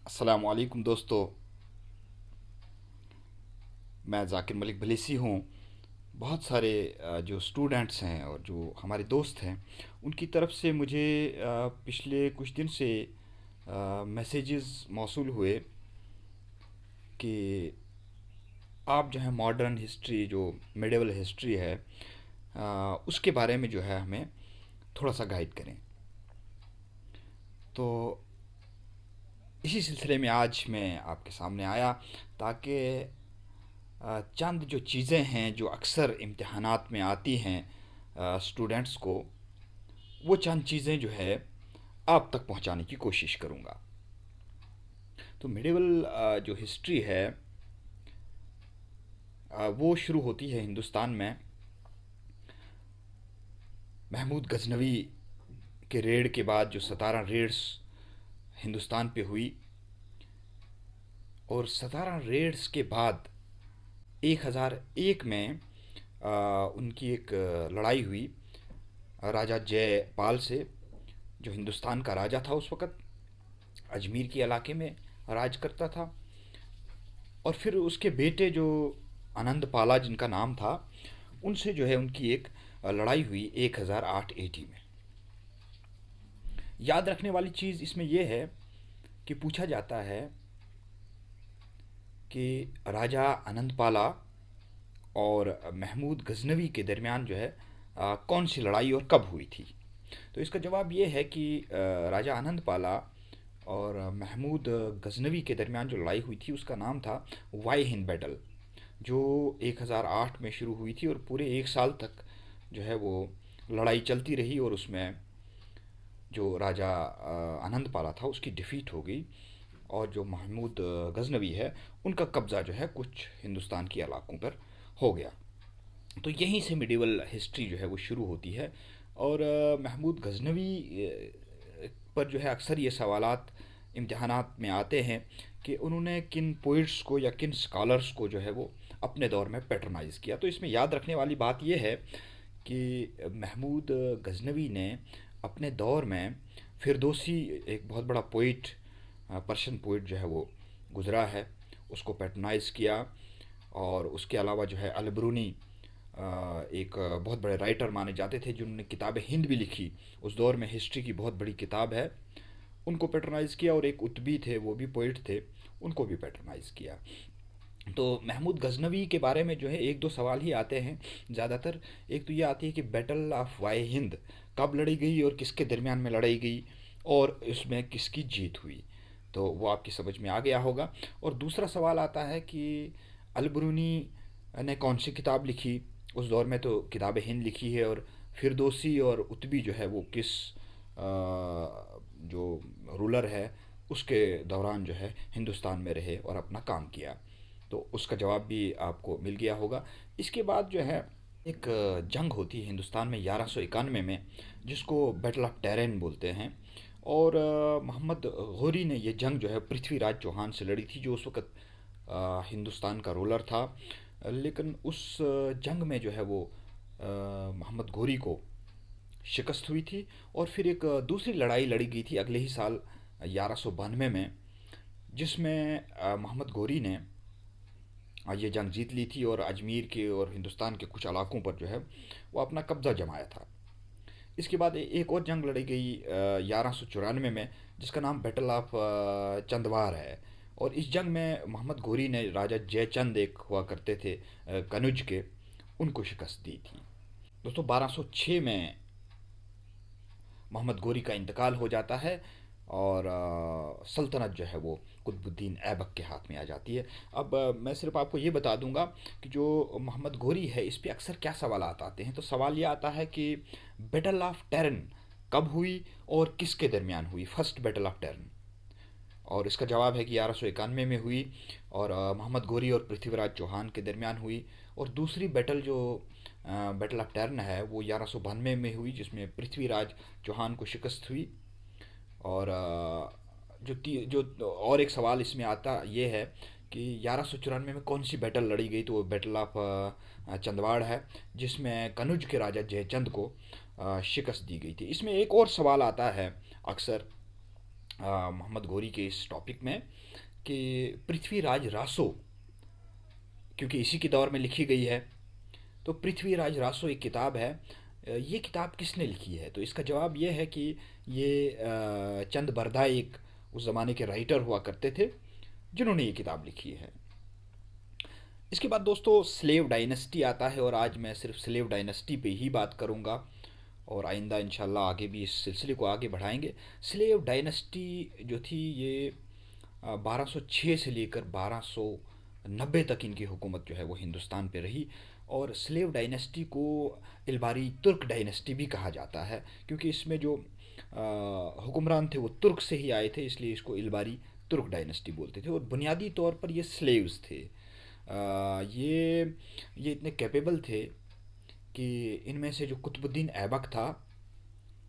अस्सलामुअलैकुम दोस्तों। मैं ज़ाकिर मलिक भलीसी हूँ। बहुत सारे जो स्टूडेंट्स हैं और जो हमारे दोस्त हैं उनकी तरफ से मुझे पिछले कुछ दिन से मैसेजेस मौसूल हुए कि आप जो है मॉडर्न हिस्ट्री जो मिडिवल हिस्ट्री है उसके बारे में जो है हमें थोड़ा सा गाइड करें। तो इसी सिलसिले में आज मैं आपके सामने आया ताकि चंद जो चीज़ें हैं जो अक्सर इम्तहानात में आती हैं स्टूडेंट्स को, वो चंद चीज़ें जो है आप तक पहुंचाने की कोशिश करूंगा। तो मिडिवल जो हिस्ट्री है वो शुरू होती है हिंदुस्तान में महमूद गजनवी के रेड के बाद। जो 17 रेड्स हिंदुस्तान पे हुई और 17 रेड्स के बाद 1001 में उनकी एक लड़ाई हुई राजा जयपाल से, जो हिंदुस्तान का राजा था उस वक़्त, अजमेर के इलाके में राज करता था। और फिर उसके बेटे जो आनंद पाला जिनका नाम था, उनसे जो है उनकी एक लड़ाई हुई 1008 एडी में। याद रखने वाली चीज़ इसमें यह है कि पूछा जाता है कि राजा आनंद पाला और महमूद गजनवी के दरमियान जो है कौन सी लड़ाई और कब हुई थी। तो इसका जवाब ये है कि राजा आनंद पाला और महमूद गजनवी के दरमियान जो लड़ाई हुई थी उसका नाम था वाई हिंद बैटल, जो 1008 में शुरू हुई थी और पूरे एक साल तक जो है वो लड़ाई चलती रही। और उसमें जो राजा आनंद पाला था उसकी डिफ़ीट हो गई और जो महमूद गजनवी है उनका कब्ज़ा जो है कुछ हिंदुस्तान के इलाकों पर हो गया। तो यहीं से मिडिवल हिस्ट्री जो है वो शुरू होती है। और महमूद गजनवी पर जो है अक्सर ये सवालात इम्तहानात में आते हैं कि उन्होंने किन पोइट्स को या किन स्कॉलर्स को जो है वो अपने दौर में पैट्रनाइज़ किया। तो इसमें याद रखने वाली बात यह है कि महमूद गजनवी ने अपने दौर में फिरदौसी, एक बहुत बड़ा पोइट, पर्शियन पोइट जो है वो गुज़रा है, उसको पैट्रनाइज़ किया। और उसके अलावा जो है अलबरूनी एक बहुत बड़े राइटर माने जाते थे जिन्होंने किताब हिंद भी लिखी, उस दौर में हिस्ट्री की बहुत बड़ी किताब है, उनको पैट्रनाइज़ किया। और एक उतबी थे, वो भी पोइट थे, उनको भी पैट्रनाइज़ किया। तो महमूद गजनवी के बारे में जो है एक दो सवाल ही आते हैं ज़्यादातर। एक तो ये आती है कि बैटल ऑफ वाई हिंद कब लड़ी गई और किसके दरमियान में लड़ाई गई और इसमें किसकी जीत हुई, तो वो आपकी समझ में आ गया होगा। और दूसरा सवाल आता है कि अलबरूनी ने कौन सी किताब लिखी, उस दौर में तो किताब हिंद लिखी है, और फिरदौसी और उतबी जो है वो किस जो रूलर है उसके दौरान जो है हिंदुस्तान में रहे और अपना काम किया। तो उसका जवाब भी आपको मिल गया होगा। इसके बाद जो है एक जंग होती है हिंदुस्तान में 1191 में, जिसको बैटल ऑफ टेरेन बोलते हैं। और मोहम्मद गौरी ने ये जंग जो है पृथ्वीराज चौहान से लड़ी थी, जो उस वक़्त हिंदुस्तान का रूलर था। लेकिन उस जंग में जो है वो मोहम्मद गौरी को शिकस्त हुई थी। और फिर एक दूसरी लड़ाई लड़ी गई थी अगले ही साल 1192 में, जिसमें मोहम्मद गौरी ने ये जंग जीत ली थी और अजमेर के और हिंदुस्तान के कुछ इलाकों पर जो है वो अपना कब्ज़ा जमाया था। इसके बाद एक और जंग लड़ी गई 1194 में, जिसका नाम बैटल ऑफ चंदवार है। और इस जंग में मोहम्मद गौरी ने राजा जयचंद एक हुआ करते थे कनुज के, उनको शिकस्त दी थी। दोस्तों 1206 में मोहम्मद गौरी का इंतकाल हो जाता है और सल्तनत जो है वो कुतुबुद्दीन ऐबक के हाथ में आ जाती है। अब मैं सिर्फ आपको ये बता दूंगा कि जो मोहम्मद गौरी है इस पे अक्सर क्या सवाल आते हैं। तो सवाल ये आता है कि बैटल ऑफ टेरन कब हुई और किसके दरमियान हुई, फर्स्ट बैटल ऑफ टेरन। और इसका जवाब है कि 1191 में हुई और मोहम्मद गौरी और पृथ्वीराज चौहान के दरमियान हुई। और दूसरी बैटल जो बैटल ऑफ टर्न है वो 1192 में हुई, जिसमें पृथ्वीराज चौहान को शिकस्त हुई। और जो और एक सवाल इसमें आता ये है कि 1194 में कौन सी बैटल लड़ी गई, तो वो बैटल ऑफ चंदवाड़ है, जिसमें कनुज के राजा जयचंद को शिकस्त दी गई थी। इसमें एक और सवाल आता है अक्सर मोहम्मद गौरी के इस टॉपिक में कि पृथ्वीराज रासो, क्योंकि इसी के दौर में लिखी गई है, तो पृथ्वीराज रासो एक किताब है। ये किताब किसने लिखी है? तो इसका जवाब ये है कि ये चंद बरदा एक उस ज़माने के राइटर हुआ करते थे जिन्होंने ये किताब लिखी है। इसके बाद दोस्तों स्लेव डायनेस्टी आता है, और आज मैं सिर्फ स्लेव डायनेस्टी पे ही बात करूँगा, और आइंदा इंशाल्लाह आगे भी इस सिलसिले को आगे बढ़ाएंगे। स्लेव डायनेस्टी जो थी ये 1206 से लेकर 1290 तक इनकी हुकूमत जो है वो हिंदुस्तान पे रही। और स्लेव डायनेस्टी को इलबारी तुर्क डायनेस्टी भी कहा जाता है, क्योंकि इसमें जो हुक्मरान थे वो तुर्क से ही आए थे, इसलिए इसको इलबारी तुर्क डायनेस्टी बोलते थे। और बुनियादी तौर पर ये स्लेव्स थे। ये इतने कैपेबल थे कि इनमें से जो कुतुबुद्दीन ऐबक था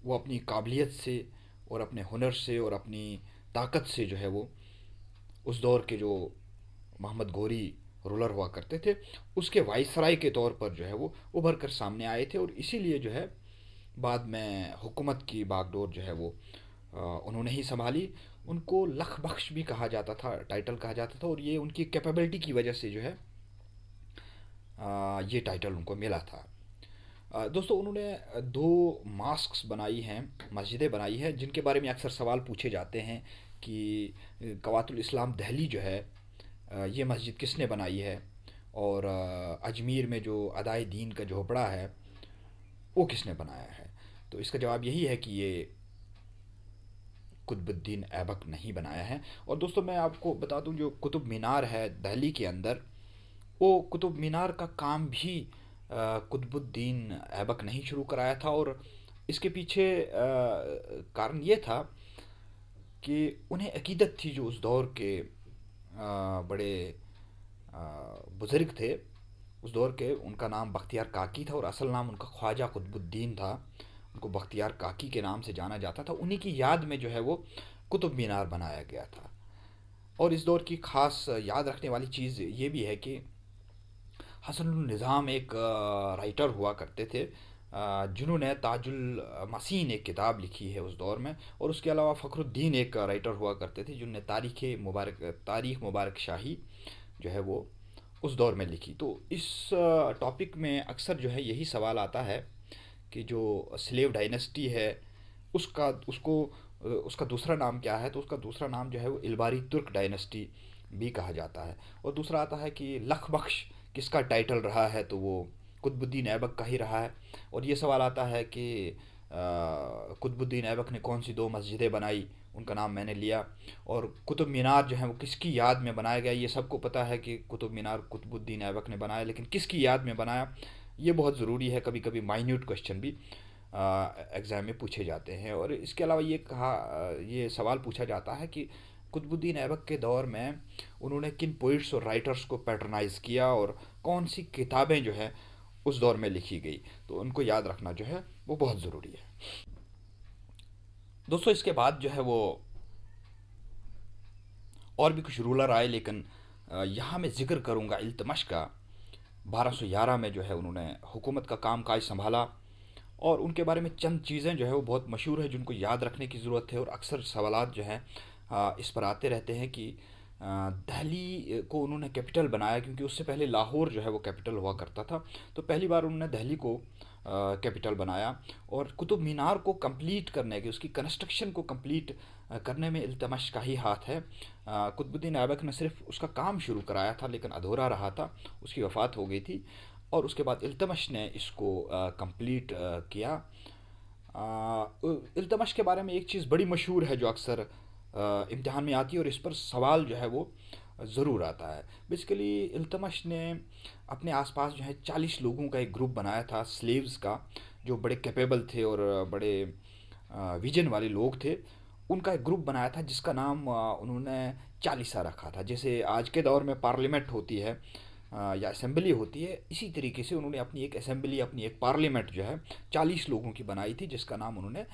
वो अपनी काबिलियत से और अपने हुनर से और अपनी ताकत से जो है वो उस दौर के जो मोहम्मद गौरी रूलर हुआ करते थे उसके वाइसराय के तौर पर जो है वो उभर कर सामने आए थे। और इसीलिए जो है बाद में हुकूमत की बागडोर जो है वो उन्होंने ही संभाली। उनको लख बख्श भी कहा जाता था, टाइटल कहा जाता था, और ये उनकी कैपेबिलिटी की वजह से जो है ये टाइटल उनको मिला था। दोस्तों उन्होंने दो मास्क्स बनाई हैं, मस्जिदें बनाई हैं, जिनके बारे में अक्सर सवाल पूछे जाते हैं कि कवातुल इस्लाम दहली जो है ये मस्जिद किसने बनाई है, और अजमेर में जो अदाए दीन का झोपड़ा है वो किसने बनाया है। तो इसका जवाब यही है कि ये कुतुबुद्दीन ऐबक नहीं बनाया है। और दोस्तों मैं आपको बता दूं, जो कुतुब मीनार है दिल्ली के अंदर, वो कुतुब मीनार का काम भी कुतुबुद्दीन ऐबक नहीं शुरू कराया था। और इसके पीछे कारण ये था कि उन्हें अकीदत थी, जो उस दौर के बड़े बुज़ुर्ग थे उस दौर के, उनका नाम बख्तियार काकी था और असल नाम उनका ख्वाजा कुतुबुद्दीन था। उनको बख्तियार काकी के नाम से जाना जाता था। उन्हीं की याद में जो है वो कुतुब मीनार बनाया गया था। और इस दौर की ख़ास याद रखने वाली चीज़ ये भी है कि हसनुल निज़ाम एक राइटर हुआ करते थे जिन्होंने ताजुल मसीन एक किताब लिखी है उस दौर में। और उसके अलावा फ़खरुद्दीन एक राइटर हुआ करते थे जिन्होंने तारीख़ मुबारक शाही जो है वो उस दौर में लिखी। तो इस टॉपिक में अक्सर जो है यही सवाल आता है कि जो स्लेव डायनेस्टी है उसका दूसरा नाम क्या है। तो उसका दूसरा नाम जो है वो इलबारी तुर्क डायनेस्टी भी कहा जाता है। और दूसरा आता है कि लख बख्श किसका टाइटल रहा है, तो वो कुतुबुद्दीन ऐबक का ही रहा है। और ये सवाल आता है कि कुतुबुद्दीन ऐबक ने कौन सी दो मस्जिदें बनाई, उनका नाम मैंने लिया। और कुतुब मीनार जो है वो किसकी याद में बनाया गया। ये सबको पता है कि कुतुब मीनार कुतुबुद्दीन ऐबक ने बनाया, लेकिन किसकी याद में बनाया ये बहुत ज़रूरी है। कभी कभी माइन्यूट क्वेश्चन भी एग्ज़ाम में पूछे जाते हैं। और इसके अलावा ये सवाल पूछा जाता है कि कुतुबुद्दीन ऐबक के दौर में उन्होंने किन पोइट्स और राइटर्स को पैटर्नाइज़ किया और कौन सी किताबें जो है उस दौर में लिखी गई। तो उनको याद रखना जो है वो बहुत ज़रूरी है। दोस्तों इसके बाद जो है वो और भी कुछ रूलर आए, लेकिन यहाँ मैं ज़िक्र करूँगा इल्तमश का। 1211 में जो है उन्होंने हुकूमत का काम काज संभाला, और उनके बारे में चंद चीज़ें जो है वो बहुत मशहूर है जिनको याद रखने की ज़रूरत है। और अक्सर सवालात जो हैं इस पर आते रहते हैं कि दिल्ली को उन्होंने कैपिटल बनाया, क्योंकि उससे पहले लाहौर जो है वो कैपिटल हुआ करता था। तो पहली बार उन्होंने दिल्ली को कैपिटल बनाया। और कुतुब मीनार को कंप्लीट करने के, उसकी कंस्ट्रक्शन को कंप्लीट करने में इल्तमश का ही हाथ है। कुतुबुद्दीन ऐबक ने सिर्फ उसका काम शुरू कराया था, लेकिन अधूरा रहा था, उसकी वफ़ात हो गई थी। और उसके बाद इल्तमश ने इसको कंप्लीट किया। इल्तमश के बारे में एक चीज़ बड़ी मशहूर है जो अक्सर इम्तिहान में आती है, और इस पर सवाल जो है वो ज़रूर आता है। बेसिकली इल्तमश ने अपने आसपास जो है 40 लोगों का एक ग्रुप बनाया था स्लेव्स का, जो बड़े कैपेबल थे और बड़े विजन वाले लोग थे। उनका एक ग्रुप बनाया था जिसका नाम उन्होंने चालीसा रखा था। जैसे आज के दौर में पार्लियामेंट होती है या असेंबली होती है, इसी तरीके से उन्होंने अपनी एक असेंबली, अपनी एक पार्लियामेंट जो है 40 लोगों की बनाई थी, जिसका नाम उन्होंने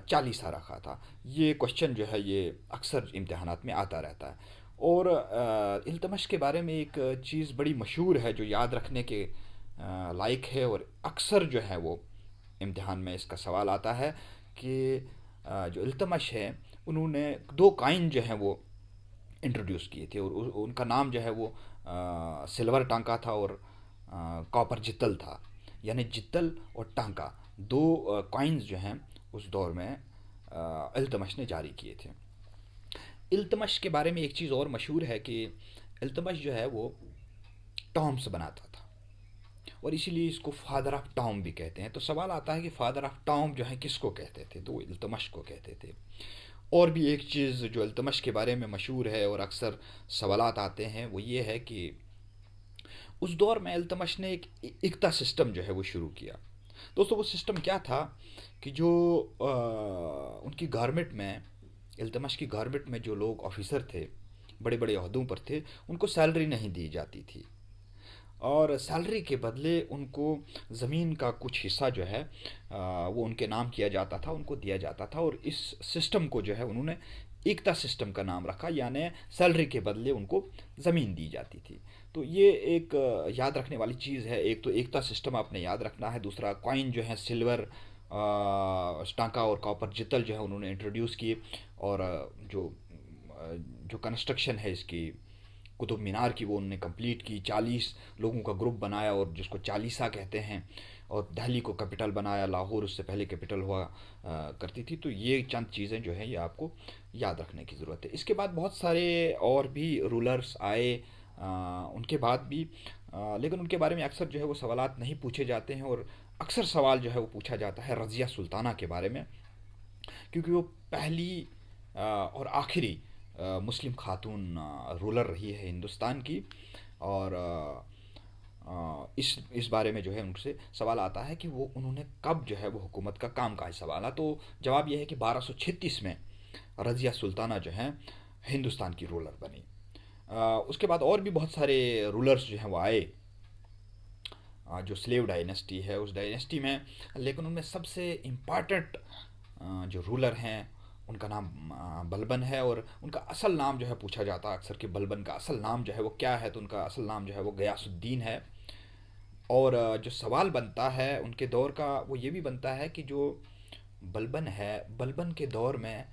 चालीसा रखा था। ये क्वेश्चन जो है ये अक्सर इम्तहानात में आता रहता है। और इल्तमश के बारे में एक चीज़ बड़ी मशहूर है जो याद रखने के लायक है, और अक्सर जो है वो इम्तहान में इसका सवाल आता है कि जो इल्तमश है उन्होंने दो काइन जो हैं वो इंट्रोड्यूस किए थे, और उनका नाम जो है वो सिल्वर टांका था और कॉपर जितल था। यानी जितल और टांका दो कॉइन्स जो हैं उस दौर में इल्तमश ने जारी किए थे। इल्तमश के बारे में एक चीज़ और मशहूर है कि इल्तमश जो है वो टॉम से बनाता था, और इसीलिए इसको फादर ऑफ टॉम भी कहते हैं। तो सवाल आता है कि फादर ऑफ टॉम जो है किसको कहते थे, तो वो इल्तमश को कहते थे। और भी एक चीज़ जो इल्तमश के बारे में मशहूर है और अक्सर सवालात आते हैं वो ये है कि उस दौर में इल्तमश ने एक इक्ता सिस्टम जो है वो शुरू किया। दोस्तों वो सिस्टम क्या था कि जो उनकी गवर्नमेंट में, इल्तमश की गवर्नमेंट में जो लोग ऑफिसर थे, बड़े बड़े अहदों पर थे, उनको सैलरी नहीं दी जाती थी, और सैलरी के बदले उनको ज़मीन का कुछ हिस्सा जो है वो उनके नाम किया जाता था, उनको दिया जाता था। और इस सिस्टम को जो है उन्होंने एकता सिस्टम का नाम रखा, यानी सैलरी के बदले उनको ज़मीन दी जाती थी। तो ये एक याद रखने वाली चीज़ है। एक तो एकता सिस्टम आपने याद रखना है, दूसरा कॉइन जो है सिल्वर टांका और कॉपर जितल जो है उन्होंने इंट्रोड्यूस किए, और जो कंस्ट्रक्शन है इसकी कुतुब मीनार की वो उन्होंने कंप्लीट की। 40 लोगों का ग्रुप बनाया और जिसको चालीसा कहते हैं, और दिल्ली को कैपिटल बनाया, लाहौर उससे पहले कैपिटल हुआ करती थी। तो ये चंद चीज़ें जो हैं ये आपको याद रखने की ज़रूरत है। इसके बाद बहुत सारे और भी रूलर्स आए उनके बाद भी, लेकिन उनके बारे में अक्सर जो है वो सवालात नहीं पूछे जाते हैं, और अक्सर सवाल जो है वो पूछा जाता है रज़िया सुल्ताना के बारे में, क्योंकि वो पहली और आखिरी मुस्लिम खातून रूलर रही है हिंदुस्तान की। और इस बारे में जो है उनसे सवाल आता है कि वो उन्होंने कब जो है वो हुकूमत का काम काज संभाला। तो जवाब यह है कि 1236 में रज़िया सुल्ताना जो हैं हिंदुस्तान की रूलर बनी। उसके बाद और भी बहुत सारे रूलर्स जो हैं वो आए, जो स्लेव डायनेस्टी है उस डायनेस्टी में, लेकिन उनमें सबसे इम्पॉर्टेंट जो रूलर हैं उनका नाम बलबन है। और उनका असल नाम जो है पूछा जाता है अक्सर कि बलबन का असल नाम जो है वो क्या है, तो उनका असल नाम जो है वो गयासुद्दीन है। और जो सवाल बनता है उनके दौर का वो ये भी बनता है कि जो बलबन है, बलबन के दौर में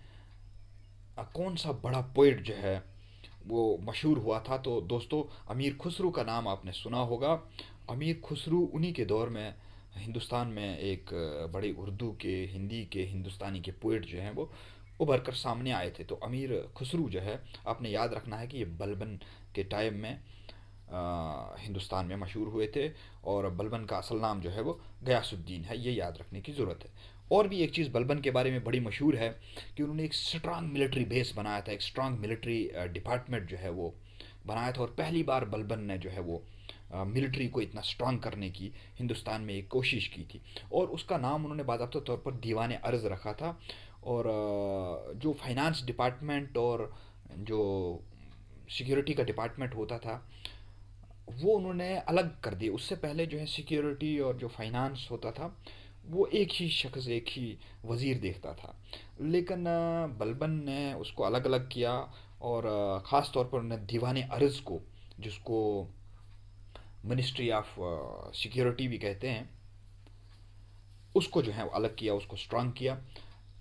कौन सा बड़ा पोइट जो है वो मशहूर हुआ था। तो दोस्तों अमीर खुसरू का नाम आपने सुना होगा। अमीर खुसरू उन्हीं के दौर में हिंदुस्तान में एक बड़े उर्दू के, हिंदी के, हिंदुस्तानी के पोइट जो हैं वो उभर कर सामने आए थे। तो अमीर खुसरू जो है आपने याद रखना है कि ये बलबन के टाइम में हिंदुस्तान में मशहूर हुए थे, और बलबन का असल नाम जो है वो गयासुद्दीन है, ये याद रखने की ज़रूरत है। और भी एक चीज़ बलबन के बारे में बड़ी मशहूर है कि उन्होंने एक स्ट्रांग मिलिट्री बेस बनाया था, एक स्ट्रांग मिलिट्री डिपार्टमेंट जो है वो बनाया था। और पहली बार बलबन ने जो है वो मिलिट्री को इतना स्ट्रांग करने की हिंदुस्तान में एक कोशिश की थी, और उसका नाम उन्होंने बाकायदा तौर पर दीवान अर्ज़ रखा था। और जो फाइनेंस डिपार्टमेंट और जो सिक्योरिटी का डिपार्टमेंट होता था वो उन्होंने अलग कर दिए। उससे पहले जो है सिक्योरिटी और जो फाइनेंस होता था वो एक ही शख्स, एक ही वज़ीर देखता था, लेकिन बलबन ने उसको अलग अलग किया। और ख़ास तौर पर उन्होंने दीवान अर्ज़ को, जिसको मिनिस्ट्री ऑफ सिक्योरिटी भी कहते हैं, उसको जो है वो अलग किया, उसको स्ट्रांग किया।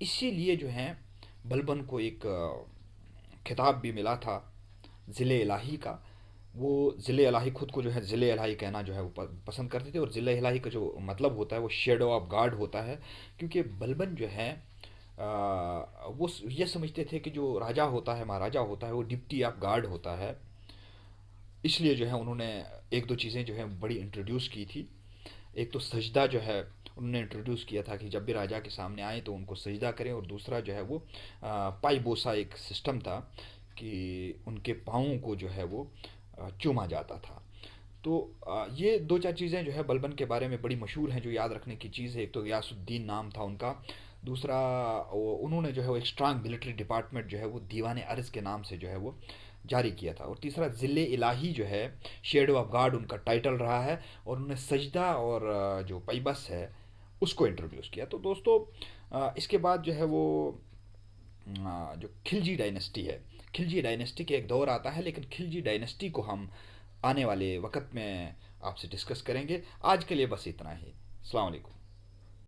इसीलिए जो है बलबन को एक खिताब भी मिला था ज़िले इलाही का। वो ज़िले इलाही खुद को जो है ज़िले इलाही कहना जो है वो पसंद करते थे, और ज़िले इलाही का जो मतलब होता है वो शेडो ऑफ गॉड होता है, क्योंकि बलबन जो है वो ये समझते थे कि जो राजा होता है, महाराजा होता है, वो डिप्टी ऑफ गॉड होता है। इसलिए जो है उन्होंने एक दो चीज़ें जो है बड़ी इंट्रोड्यूस की थी। एक तो सजदा जो है उन्होंने इंट्रोड्यूस किया था कि जब भी राजा के सामने आए तो उनको सजदा करें, और दूसरा जो है वो पाई बोसा एक सिस्टम था कि उनके पाँवों को जो है वो चूमा जाता था। तो ये दो चार चीज़ें जो है बलबन के बारे में बड़ी मशहूर हैं जो याद रखने की चीज़ है। एक तो गयासुद्दीन नाम था उनका, दूसरा उन्होंने जो है वो एक स्ट्रांग मिलिट्री डिपार्टमेंट जो है वो दीवान अर्ज़ के नाम से जो है वो जारी किया था, और तीसरा ज़िले इलाही जो है शेडो ऑफ गॉड उनका टाइटल रहा है, और उन्होंने सजदा और जो पैबस है उसको इंट्रोड्यूस किया। तो दोस्तों इसके बाद जो है वो जो खिलजी डायनेस्टी है, खिलजी डायनेस्टी के एक दौर आता है, लेकिन खिलजी डायनेस्टी को हम आने वाले वक्त में आपसे डिस्कस करेंगे। आज के लिए बस इतना ही। अस्सलाम वालेकुम।